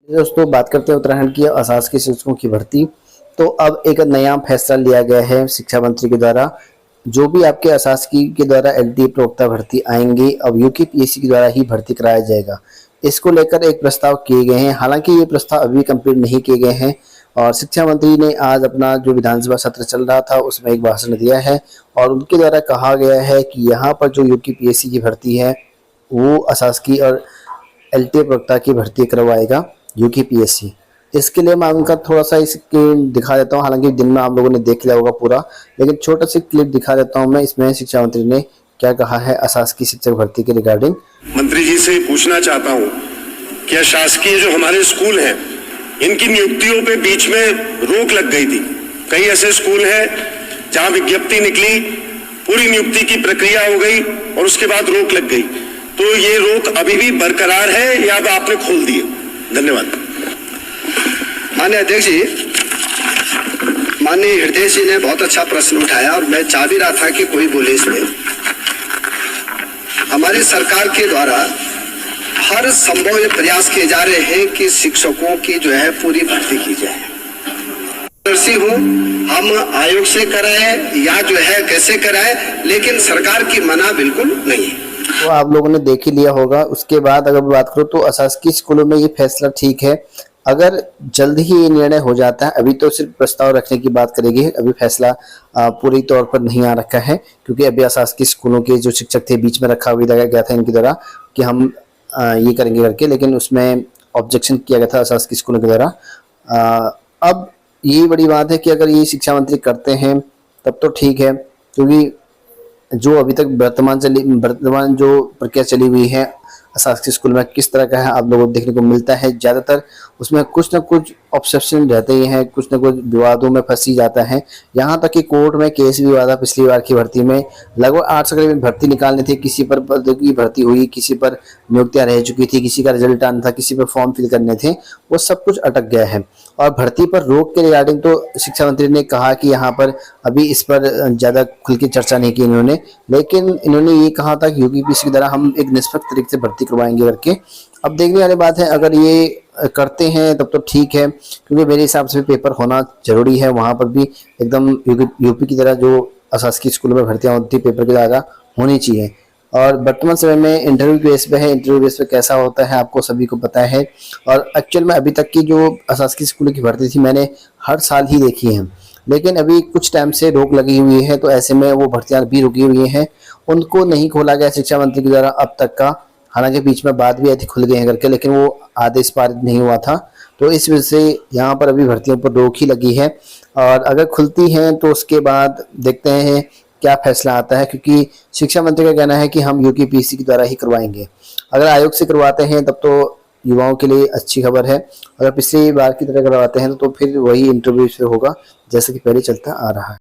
दोस्तों बात करते हैं उत्तराखंड की अशासकीय शिक्षकों की भर्ती। तो अब एक नया फैसला लिया गया है शिक्षा मंत्री के द्वारा। जो भी आपके अशासकीय के द्वारा एलडीए प्रवक्ता भर्ती आएंगे अब यूकेपीएससी के द्वारा ही भर्ती कराया जाएगा। इसको लेकर एक प्रस्ताव किए गए हैं। हालांकि ये प्रस्ताव अभी कंप्लीट नहीं किए गए हैं और शिक्षा मंत्री ने आज अपना जो विधानसभा सत्र चल रहा था उसमें एक भाषण दिया है और उनके द्वारा कहा गया है कि यहाँ पर जो यूकेपीएससी की भर्ती है वो अशासकीय और एलडीए प्रवक्ता की भर्ती करवाएगा यूकेपीएससी। इसके लिए मैं उनका थोड़ा सा इसके दिखा देता हूँ। हालांकि दिन में आप लोगों ने देख लिया होगा पूरा, लेकिन छोटा सा क्लिप दिखा देता हूँ मैं। इसमें शिक्षा मंत्री ने क्या कहा है अशासकीय शिक्षक भर्ती के रिगार्डिंग। मंत्री जी से पूछना चाहता हूँ कि अशासकीय जो हमारे स्कूल हैं इनकी नियुक्तियों पे बीच में रोक लग गई थी। कई ऐसे स्कूल हैं जहाँ विज्ञप्ति निकली, पूरी नियुक्ति की प्रक्रिया हो गई और उसके बाद रोक लग गई। तो ये रोक अभी भी बरकरार है या अब आपने खोल दिए? धन्यवाद। माननीय अध्यक्ष जी, माननीय हृदय जी ने बहुत अच्छा प्रश्न उठाया और मैं चाह भी रहा था कि कोई बोले इसमें। हमारी सरकार के द्वारा हर संभव प्रयास किए जा रहे हैं कि शिक्षकों की जो है पूरी भर्ती की जाए। हम आयोग से कराएं या जो है कैसे कराएं, लेकिन सरकार की मना बिल्कुल नहीं है। तो आप लोगों ने देख ही लिया होगा। उसके बाद अगर बात करो तो अशासकीय स्कूलों में ये फैसला ठीक है अगर जल्द ही ये निर्णय हो जाता है। अभी तो सिर्फ प्रस्ताव रखने की बात करेगी, अभी फैसला पूरी तौर पर नहीं आ रखा है क्योंकि अभी अशासकीय स्कूलों के जो शिक्षक थे बीच में रखा हुआ गया था इनके द्वारा कि हम ये करेंगे करके, लेकिन उसमें ऑब्जेक्शन किया गया था अशासकीय स्कूलों के द्वारा। अब ये बड़ी बात है कि अगर ये शिक्षा मंत्री करते हैं तब तो ठीक है, क्योंकि जो अभी तक वर्तमान जो प्रक्रिया चली हुई है अशासकीय स्कूल में किस तरह का है आप लोगों को देखने को मिलता है। ज़्यादातर उसमें कुछ न कुछ ऑब्सेशन रहते ही हैं, कुछ न कुछ विवादों में फंसी जाता है। यहाँ तक कि कोर्ट में केस भी हुआ था पिछली बार की भर्ती में। लगभग 8 करीब भर्ती निकालनी थी, किसी पर पद की भर्ती हुई, किसी पर नियुक्तियाँ रह चुकी थी, किसी का रिजल्ट आना था, किसी पर फॉर्म फिल करने थे, वो सब कुछ अटक गया है। और भर्ती पर रोक के रिगार्डिंग तो शिक्षा मंत्री ने कहा कि यहाँ पर अभी इस पर ज़्यादा खुल के चर्चा नहीं की इन्होंने, लेकिन इन्होंने ये कहा था कि यूकेपीएससी की तरह हम एक निष्पक्ष तरीके से भर्ती करवाएंगे करके। अब देखने वाली बात है, अगर ये करते हैं तब तो ठीक है, क्योंकि मेरे हिसाब से पेपर होना जरूरी है। वहाँ पर भी एकदम यूपी की तरह जो अशासकीय स्कूलों में भर्तियाँ होती पेपर की तरह होनी चाहिए। और वर्तमान समय में इंटरव्यू बेस पे है, इंटरव्यू बेस पे कैसा होता है आपको सभी को पता है। और एक्चुअल में अभी तक की जो अशासकीय स्कूलों की भर्ती थी मैंने हर साल ही देखी है, लेकिन अभी कुछ टाइम से रोक लगी हुई है, तो ऐसे में वो भर्तियां भी रुकी हुई हैं, उनको नहीं खोला गया शिक्षा मंत्री के द्वारा अब तक का। हालांकि बीच में बात भी आई थी खुल गए हैं करके, लेकिन वो आदेश पारित नहीं हुआ था, तो इस वजह से यहाँ पर अभी भर्तियों पर रोक ही लगी है। और अगर खुलती हैं तो उसके बाद देखते हैं क्या फैसला आता है, क्योंकि शिक्षा मंत्री का कहना है कि हम यूकेपीएससी के द्वारा ही करवाएंगे। अगर आयोग से करवाते हैं तब तो युवाओं के लिए अच्छी खबर है, अगर पिछली बार की तरह करवाते हैं तो फिर वही इंटरव्यू से होगा जैसे कि पहले चलता आ रहा है।